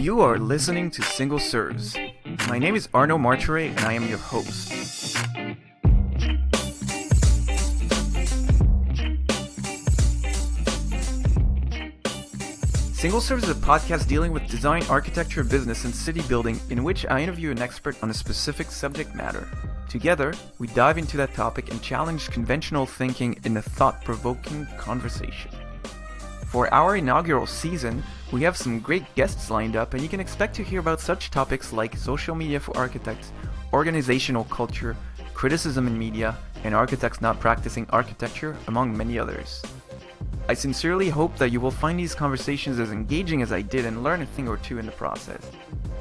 You are listening to Single Serves. My name is Arno Marture and I am your host. Single Serves is a podcast dealing with design, architecture, business, and city building in which I interview an expert on a specific subject matter. Together, we dive into that topic and challenge conventional thinking in a thought-provoking conversation. For our inaugural season, we have some great guests lined up, and you can expect to hear about such topics like social media for architects, organizational culture, criticism in media, and architects not practicing architecture, among many others. I sincerely hope that you will find these conversations as engaging as I did and learn a thing or two in the process.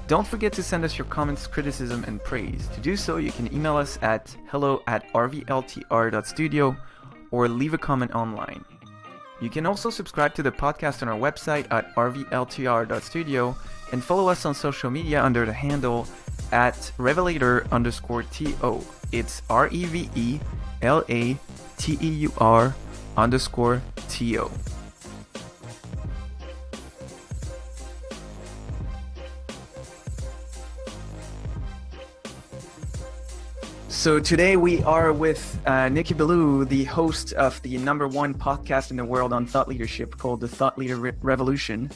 Don't forget to send us your comments, criticism, and praise. To do so, you can email us at hello@rvltr.studio or leave a comment online. You can also subscribe to the podcast on our website at rvltr.studio and follow us on social media under the handle at Révélateur_TO. It's REVELATEUR_TO. So today we are with Nicky Billou, the host of the #1 podcast in the world on thought leadership called the Thought Leader Revolution.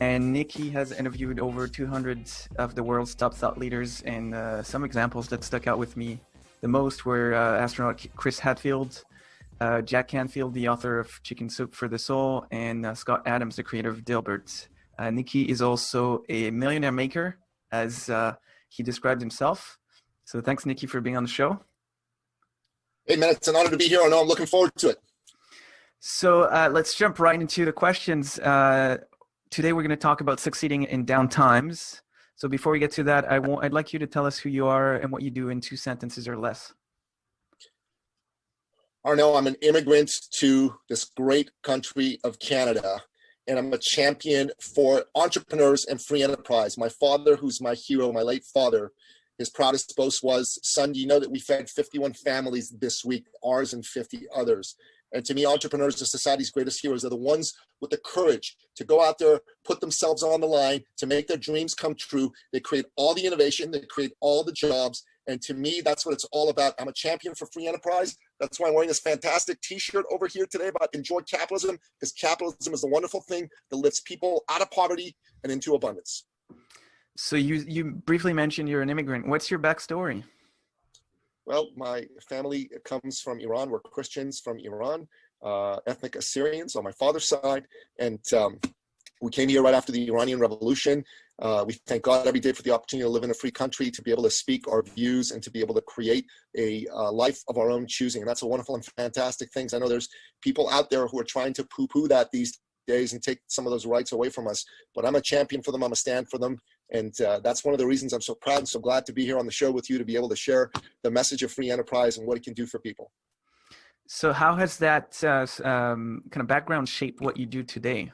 And Nicky has interviewed over 200 of the world's top thought leaders, and some examples that stuck out with me the most were astronaut Chris Hadfield, Jack Canfield, the author of Chicken Soup for the Soul, and Scott Adams, the creator of Dilbert. Nicky is also a millionaire maker, as he described himself. So thanks, Nicky, for being on the show. Hey, man, it's an honor to be here. I know I'm looking forward to it. So let's jump right into the questions. Today, we're going to talk about succeeding in downtimes. So before we get to that, I'd like you to tell us who you are and what you do in 2 sentences or less. Arno, I'm an immigrant to this great country of Canada, and I'm a champion for entrepreneurs and free enterprise. My father, who's my hero, my late father, his proudest boast was, son, do you know that we fed 51 families this week, ours and 50 others? And to me, entrepreneurs are society's greatest heroes. They're the ones with the courage to go out there, put themselves on the line, to make their dreams come true. They create all the innovation, they create all the jobs. And to me, that's what it's all about. I'm a champion for free enterprise. That's why I'm wearing this fantastic t-shirt over here today about enjoy capitalism, because capitalism is the wonderful thing that lifts people out of poverty and into abundance. So you briefly mentioned you're an immigrant. What's your backstory? Well, my family comes from Iran. We're Christians from Iran, ethnic Assyrians on my father's side. And we came here right after the Iranian Revolution. We thank God every day for the opportunity to live in a free country, to be able to speak our views and to be able to create a life of our own choosing. And that's a wonderful and fantastic thing. I know there's people out there who are trying to poo-poo that these days and take some of those rights away from us. But I'm a champion for them. I'm a stand for them. And that's one of the reasons I'm so proud and so glad to be here on the show with you, to be able to share the message of free enterprise and what it can do for people. So how has that kind of background shaped what you do today?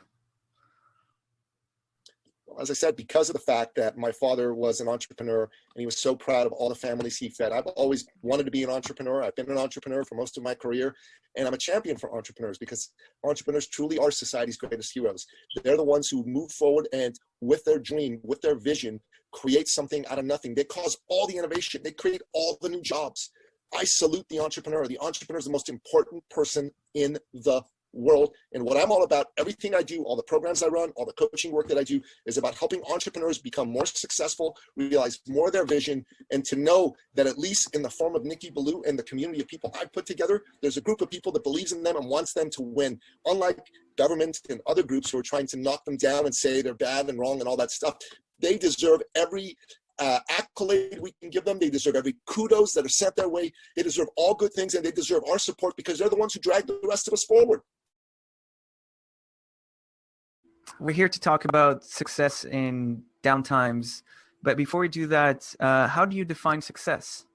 As I said, because of the fact that my father was an entrepreneur and he was so proud of all the families he fed, I've always wanted to be an entrepreneur. I've been an entrepreneur for most of my career, and I'm a champion for entrepreneurs because entrepreneurs truly are society's greatest heroes. They're the ones who move forward and with their dream, with their vision, create something out of nothing. They cause all the innovation. They create all the new jobs. I salute the entrepreneur. The entrepreneur is the most important person in the world. And what I'm all about, everything I do, all the programs I run, all the coaching work that I do is about helping entrepreneurs become more successful, realize more of their vision, and to know that at least in the form of Nicky Billou and the community of people I put together, there's a group of people that believes in them and wants them to win. Unlike government and other groups who are trying to knock them down and say they're bad and wrong and all that stuff, they deserve every accolade we can give them. They deserve every kudos that are sent their way. They deserve all good things, and they deserve our support because they're the ones who drag the rest of us forward. We're here to talk about success in downtimes, but before we do that, how do you define success?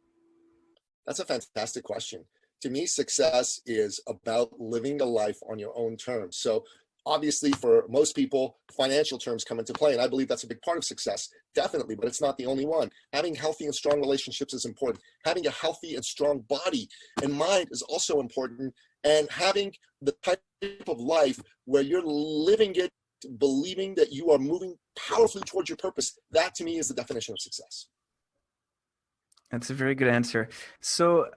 That's a fantastic question. To me, success is about living a life on your own terms. So obviously for most people, financial terms come into play, and I believe that's a big part of success, definitely, but it's not the only one. Having healthy and strong relationships is important. Having a healthy and strong body and mind is also important, and having the type of life where you're living it believing that you are moving powerfully towards your purpose. That to me is the definition of success. That's a very good answer. So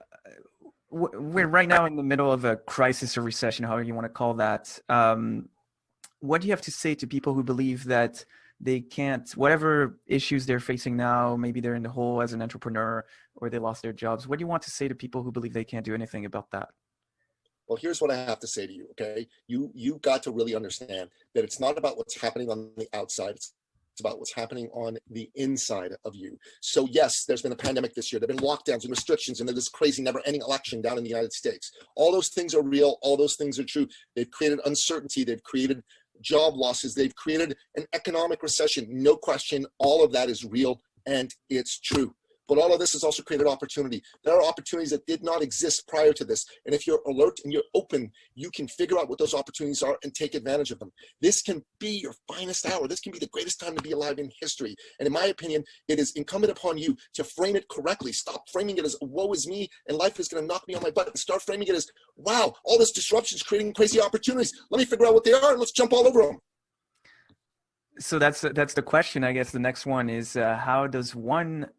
we're right now in the middle of a crisis or recession, however you want to call that. What do you have to say to people who believe that they can't, whatever issues they're facing now, maybe they're in the hole as an entrepreneur or they lost their jobs. What do you want to say to people who believe they can't do anything about that? Well, here's what I have to say to you, okay? You got to really understand that it's not about what's happening on the outside. It's about what's happening on the inside of you. So yes, there's been a pandemic this year. There've been lockdowns and restrictions and this crazy never-ending election down in the United States. All those things are real. All those things are true. They've created uncertainty. They've created job losses. They've created an economic recession. No question. All of that is real and it's true. But all of this has also created opportunity. There are opportunities that did not exist prior to this. And if you're alert and you're open, you can figure out what those opportunities are and take advantage of them. This can be your finest hour. This can be the greatest time to be alive in history. And in my opinion, it is incumbent upon you to frame it correctly. Stop framing it as woe is me and life is going to knock me on my butt, and start framing it as, wow, all this disruption is creating crazy opportunities. Let me figure out what they are and let's jump all over them. So that's the question. I guess the next one is how does one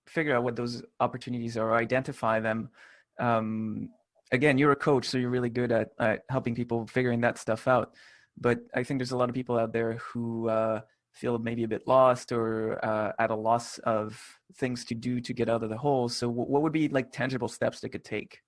figure out what those opportunities are, or identify them? Again, you're a coach, so you're really good at helping people figuring that stuff out. But I think there's a lot of people out there who feel maybe a bit lost or at a loss of things to do to get out of the hole. So what would be like tangible steps they could take?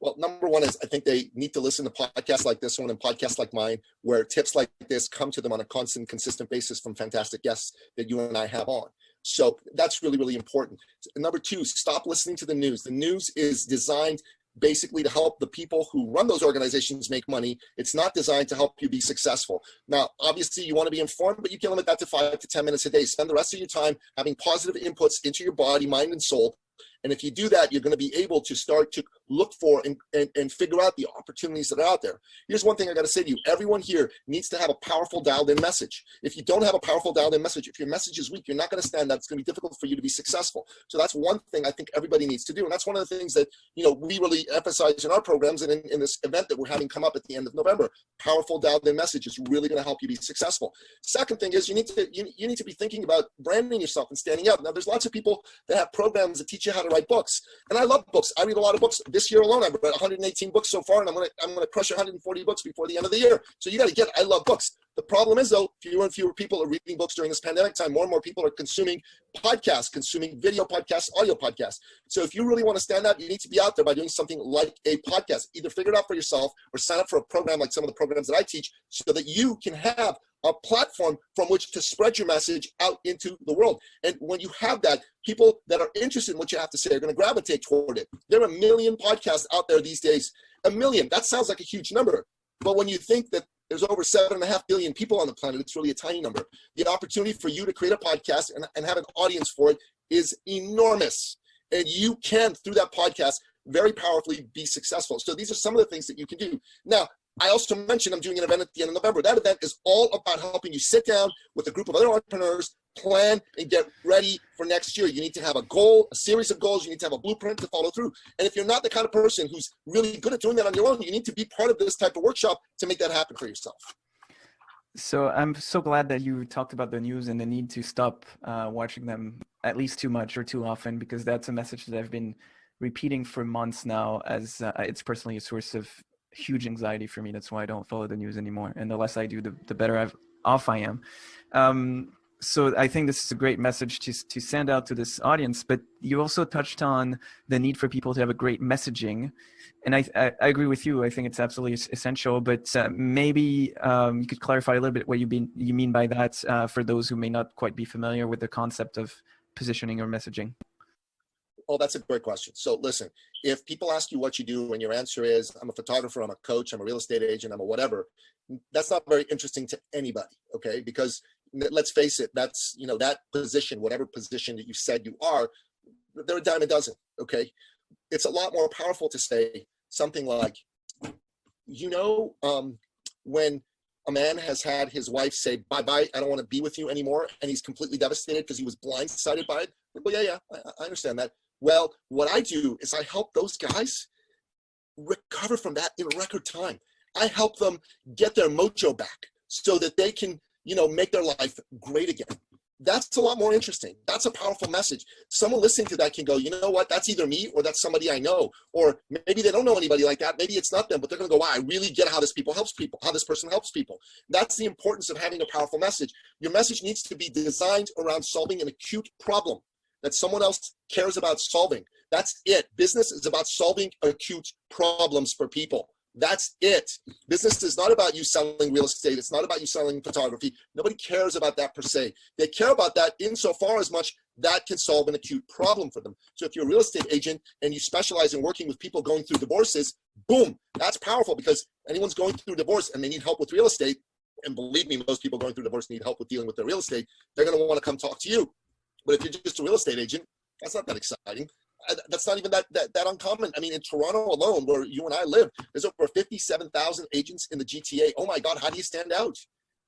Well, number one is I think they need to listen to podcasts like this one and podcasts like mine, where tips like this come to them on a constant, consistent basis from fantastic guests that you and I have on. So that's really, really important. Number two, stop listening to the news. The news is designed basically to help the people who run those organizations make money. It's not designed to help you be successful. Now, obviously you want to be informed, but you can limit that to 5 to 10 minutes a day. Spend the rest of your time having positive inputs into your body, mind, and soul. And if you do that, you're going to be able to start to look for and figure out the opportunities that are out there. Here's one thing I got to say to you. Everyone here needs to have a powerful dialed-in message. If you don't have a powerful dialed-in message, if your message is weak, you're not going to stand out. It's going to be difficult for you to be successful. So that's one thing I think everybody needs to do. And that's one of the things that, you know, we really emphasize in our programs and in this event that we're having come up at the end of November. Powerful dialed-in message is really going to help you be successful. Second thing is you need to be thinking about branding yourself and standing out. Now, there's lots of people that have programs that teach you how to write books. And I love books. I read a lot of books. This year alone, I've read 118 books so far, and I'm gonna crush 140 books before the end of the year. So you got to get it. I love books. The problem is, though, fewer and fewer people are reading books during this pandemic time. More and more people are consuming podcasts, consuming video podcasts, audio podcasts. So if you really want to stand out, you need to be out there by doing something like a podcast. Either figure it out for yourself or sign up for a program like some of the programs that I teach so that you can have a platform from which to spread your message out into the world. And when you have that, people that are interested in what you have to say are going to gravitate toward it. There are 1 million podcasts out there these days. 1 million, that sounds like a huge number. But when you think that there's over 7.5 billion people on the planet, it's really a tiny number. The opportunity for you to create a podcast and have an audience for it is enormous. And you can, through that podcast, very powerfully be successful. So these are some of the things that you can do. Now, I also mentioned I'm doing an event at the end of November. That event is all about helping you sit down with a group of other entrepreneurs, plan, and get ready for next year. You need to have a goal, a series of goals. You need to have a blueprint to follow through. And if you're not the kind of person who's really good at doing that on your own, you need to be part of this type of workshop to make that happen for yourself. So I'm so glad that you talked about the news and the need to stop watching them at least too much or too often, because that's a message that I've been repeating for months now, as it's personally a source of huge anxiety for me. That's why I don't follow the news anymore. And the less I do, the better off I am. So I think this is a great message to send out to this audience. But you also touched on the need for people to have a great messaging. And I agree with you. I think it's absolutely essential. But maybe you could clarify a little bit what you mean by that for those who may not quite be familiar with the concept of positioning or messaging. Oh, that's a great question. So listen, if people ask you what you do and your answer is, I'm a photographer, I'm a coach, I'm a real estate agent, I'm a whatever, that's not very interesting to anybody, okay? Because let's face it, that's, you know, that position, whatever position that you said you are, they're a dime a dozen, okay? It's a lot more powerful to say something like, when a man has had his wife say, bye-bye, I don't want to be with you anymore, and he's completely devastated because he was blindsided by it. Well, yeah, I understand that. Well, what I do is I help those guys recover from that in record time. I help them get their mojo back so that they can, make their life great again. That's a lot more interesting. That's a powerful message. Someone listening to that can go, you know what, that's either me or that's somebody I know. Or maybe they don't know anybody like that. Maybe it's not them, but they're going to go, wow, I really get how this person helps people. That's the importance of having a powerful message. Your message needs to be designed around solving an acute problem that someone else cares about solving. That's it. Business is about solving acute problems for people. That's it. Business is not about you selling real estate. It's not about you selling photography. Nobody cares about that per se. They care about that insofar as much that can solve an acute problem for them. So if you're a real estate agent and you specialize in working with people going through divorces, boom, that's powerful, because anyone's going through divorce and they need help with real estate, and believe me, most people going through divorce need help with dealing with their real estate, they're going to want to come talk to you. But if you're just a real estate agent, that's not that exciting. That's not even that uncommon. I mean, in Toronto alone, where you and I live, there's over 57,000 agents in the GTA. Oh my God, how do you stand out?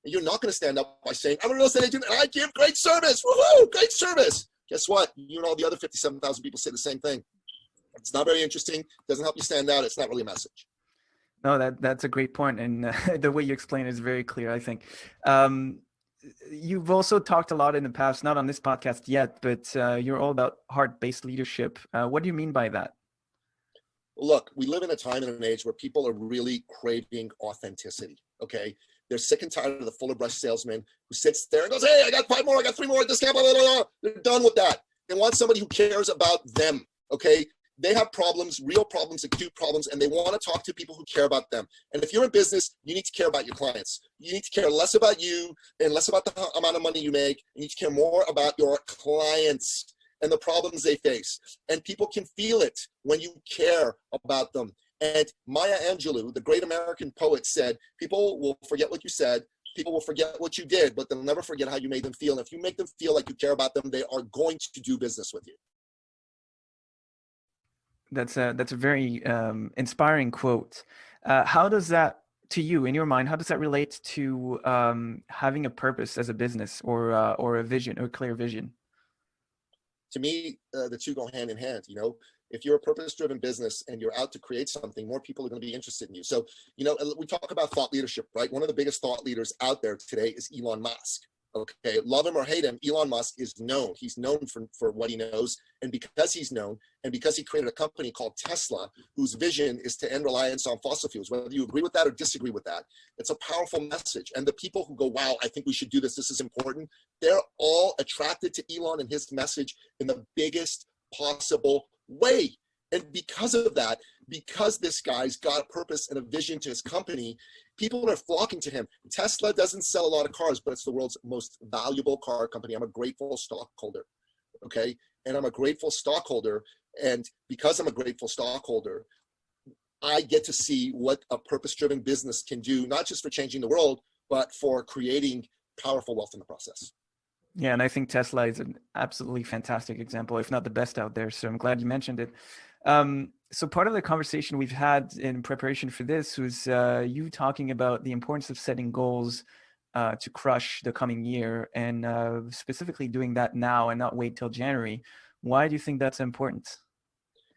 You're not going to stand out by saying, I'm a real estate agent and I give great service. Woohoo, great service. Guess what? You and all the other 57,000 people say the same thing. It's not very interesting. Doesn't help you stand out. It's not really a message. No, that's a great point. And the way you explain it is very clear, I think. You've also talked a lot in the past, not on this podcast yet, but you're all about heart-based leadership. What do you mean by that? Look, we live in a time and an age where people are really craving authenticity, okay? They're sick and tired of the fuller brush salesman who sits there and goes, hey, I got 5 more, I got 3 more, discount, blah, blah, blah. They're done with that. They want somebody who cares about them, okay? They have problems, real problems, acute problems, and they want to talk to people who care about them. And if you're in business, you need to care about your clients. You need to care less about you and less about the amount of money you make. You need to care more about your clients and the problems they face. And people can feel it when you care about them. And Maya Angelou, the great American poet, said, people will forget what you said, people will forget what you did, but they'll never forget how you made them feel. And if you make them feel like you care about them, they are going to do business with you. That's a very inspiring quote. How does that, to you, in your mind, how does that relate to having a purpose as a business, or a vision, or a clear vision? To me, the two go hand in hand. If you're a purpose-driven business and you're out to create something, more people are going to be interested in you. So, we talk about thought leadership, right? One of the biggest thought leaders out there today is Elon Musk. Okay, love him or hate him, Elon Musk is known. He's known for what he knows. And because he's known, and because he created a company called Tesla, whose vision is to end reliance on fossil fuels, whether you agree with that or disagree with that, it's a powerful message. And the people who go, wow, I think we should do this, this is important, they're all attracted to Elon and his message in the biggest possible way. And because of that, because this guy's got a purpose and a vision to his company, people are flocking to him. Tesla doesn't sell a lot of cars, but it's the world's most valuable car company. I'm a grateful stockholder, okay? And I'm a grateful stockholder. And because I'm a grateful stockholder, I get to see what a purpose-driven business can do, not just for changing the world, but for creating powerful wealth in the process. Yeah, and I think Tesla is an absolutely fantastic example, if not the best out there. So I'm glad you mentioned it. So part of the conversation we've had in preparation for this was you talking about the importance of setting goals to crush the coming year, and specifically doing that now and not wait till January. Why do you think that's important?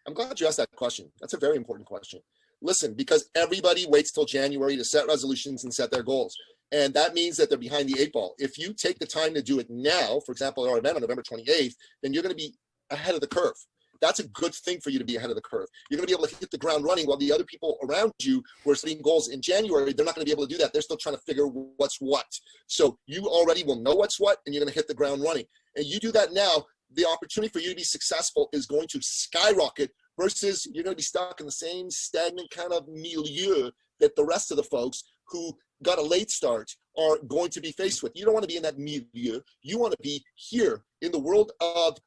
I'm glad you asked that question. That's a very important question. Listen, because everybody waits till January to set resolutions and set their goals. And that means that they're behind the 8 ball. If you take the time to do it now, for example, at our event on November 28th, then you're going to be ahead of the curve. That's a good thing for you to be ahead of the curve. You're going to be able to hit the ground running, while the other people around you who are setting goals in January, they're not going to be able to do that. They're still trying to figure what's what. So you already will know what's what, and you're going to hit the ground running. And you do that now, the opportunity for you to be successful is going to skyrocket, versus you're going to be stuck in the same stagnant kind of milieu that the rest of the folks who got a late start are going to be faced with. You don't want to be in that milieu. You want to be here in the world of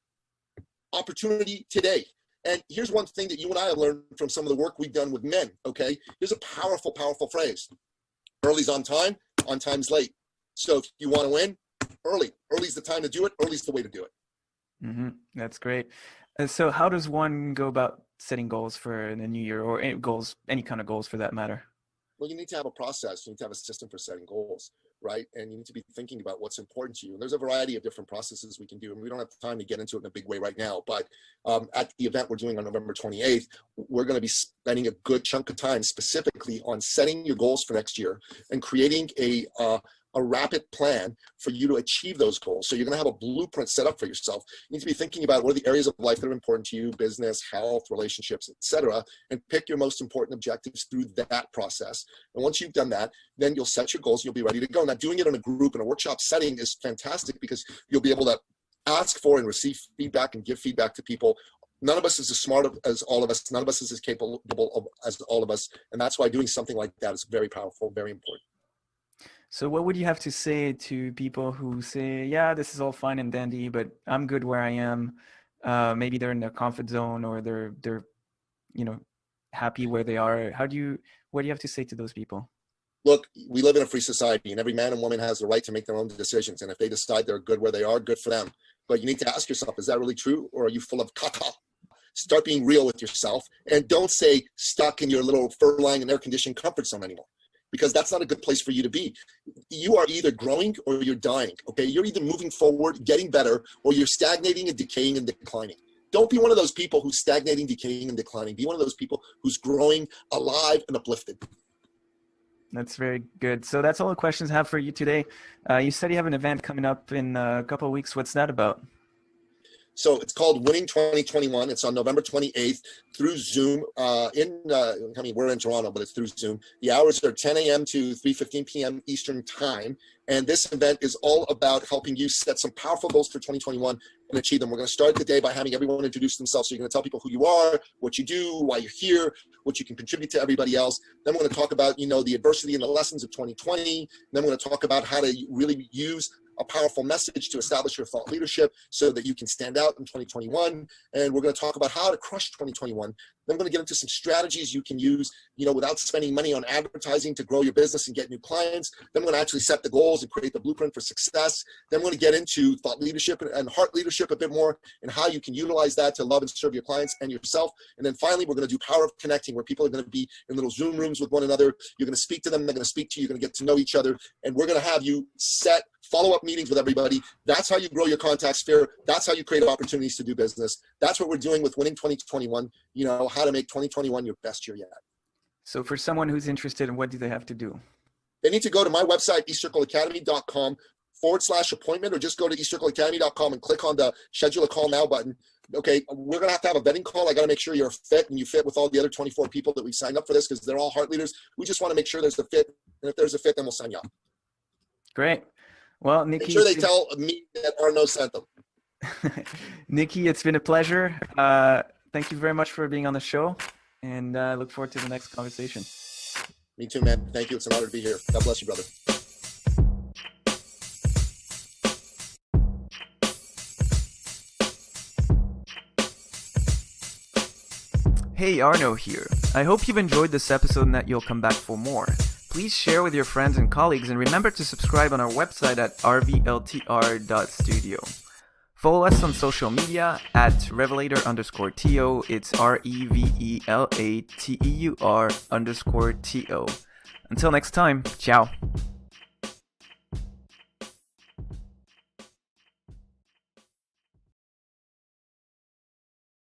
opportunity today. And here's one thing that you and I have learned from some of the work we've done with men, okay? Here's a powerful, powerful phrase. Early's on time, on time's late. So if you want to win, early. Early's the time to do it. Early's the way to do it. Mm-hmm. That's great. So how does one go about setting goals for the new year, or any kind of goals for that matter? Well, you need to have a process. You need to have a system for setting goals. right? And you need to be thinking about what's important to you. And there's a variety of different processes we can do, and we don't have time to get into it in a big way right now. But at the event we're doing on November 28th, we're going to be spending a good chunk of time specifically on setting your goals for next year and creating a rapid plan for you to achieve those goals. So you're going to have a blueprint set up for yourself. You need to be thinking about what are the areas of life that are important to you: business, health, relationships, etc., and pick your most important objectives through that process. And once you've done that, then you'll set your goals and you'll be ready to go. Now, doing it in a group, in a workshop setting is fantastic because you'll be able to ask for and receive feedback and give feedback to people. None of us is as smart as all of us. None of us is as capable as all of us. And that's why doing something like that is very powerful, very important. So what would you have to say to people who say, yeah, this is all fine and dandy, but I'm good where I am? Maybe they're in their comfort zone, or they're happy where they are. What do you have to say to those people? Look, we live in a free society, and every man and woman has the right to make their own decisions. And if they decide they're good where they are, good for them. But you need to ask yourself, is that really true? Or are you full of caca? Start being real with yourself, and don't say stuck in your little fur-lying and air-conditioned comfort zone anymore, because that's not a good place for you to be. You are either growing or you're dying, okay? You're either moving forward, getting better, or you're stagnating and decaying and declining. Don't be one of those people who's stagnating, decaying, and declining. Be one of those people who's growing, alive, and uplifted. That's very good. So that's all the questions I have for you today. You said you have an event coming up in a couple of weeks. What's that about? So it's called Winning 2021. It's on November 28th through Zoom. We're in Toronto, but it's through Zoom. The hours are 10 a.m. to 3:15 p.m. Eastern time. And this event is all about helping you set some powerful goals for 2021 and achieve them. We're going to start the day by having everyone introduce themselves. So you're going to tell people who you are, what you do, why you're here, what you can contribute to everybody else. Then we're going to talk about, the adversity and the lessons of 2020. Then we're going to talk about how to really use a powerful message to establish your thought leadership so that you can stand out in 2021. And we're going to talk about how to crush 2021. Then we're going to get into some strategies you can use, without spending money on advertising to grow your business and get new clients. Then we're going to actually set the goals and create the blueprint for success. Then we're going to get into thought leadership and heart leadership a bit more, and how you can utilize that to love and serve your clients and yourself. And then finally, we're going to do power of connecting, where people are going to be in little Zoom rooms with one another. You're going to speak to them, they're going to speak to you, you're going to get to know each other, and we're going to have you set follow-up meetings with everybody. That's how you grow your contact sphere. That's how you create opportunities to do business. That's what we're doing with Winning 2021, how to make 2021 your best year yet. So for someone who's interested, what do they have to do? They need to go to my website, eastcircleacademy.com/appointment, or just go to eastcircleacademy.com and click on the schedule a call now button. Okay, we're going to have a vetting call. I got to make sure you're fit and you fit with all the other 24 people that we signed up for this, because they're all heart leaders. We just want to make sure there's a fit. And if there's a fit, then we'll sign you up. Great. Well, Nikky, make sure they tell me that Arnaud sent them. Nikky, it's been a pleasure. Thank you very much for being on the show, and I look forward to the next conversation. Me too, man. Thank you. It's an honor to be here. God bless you, brother. Hey, Arnaud here. I hope you've enjoyed this episode and that you'll come back for more. Please share with your friends and colleagues, and remember to subscribe on our website at rvltr.studio. Follow us on social media at Révélateur_TO. It's REVELATEUR_TO. Until next time, ciao.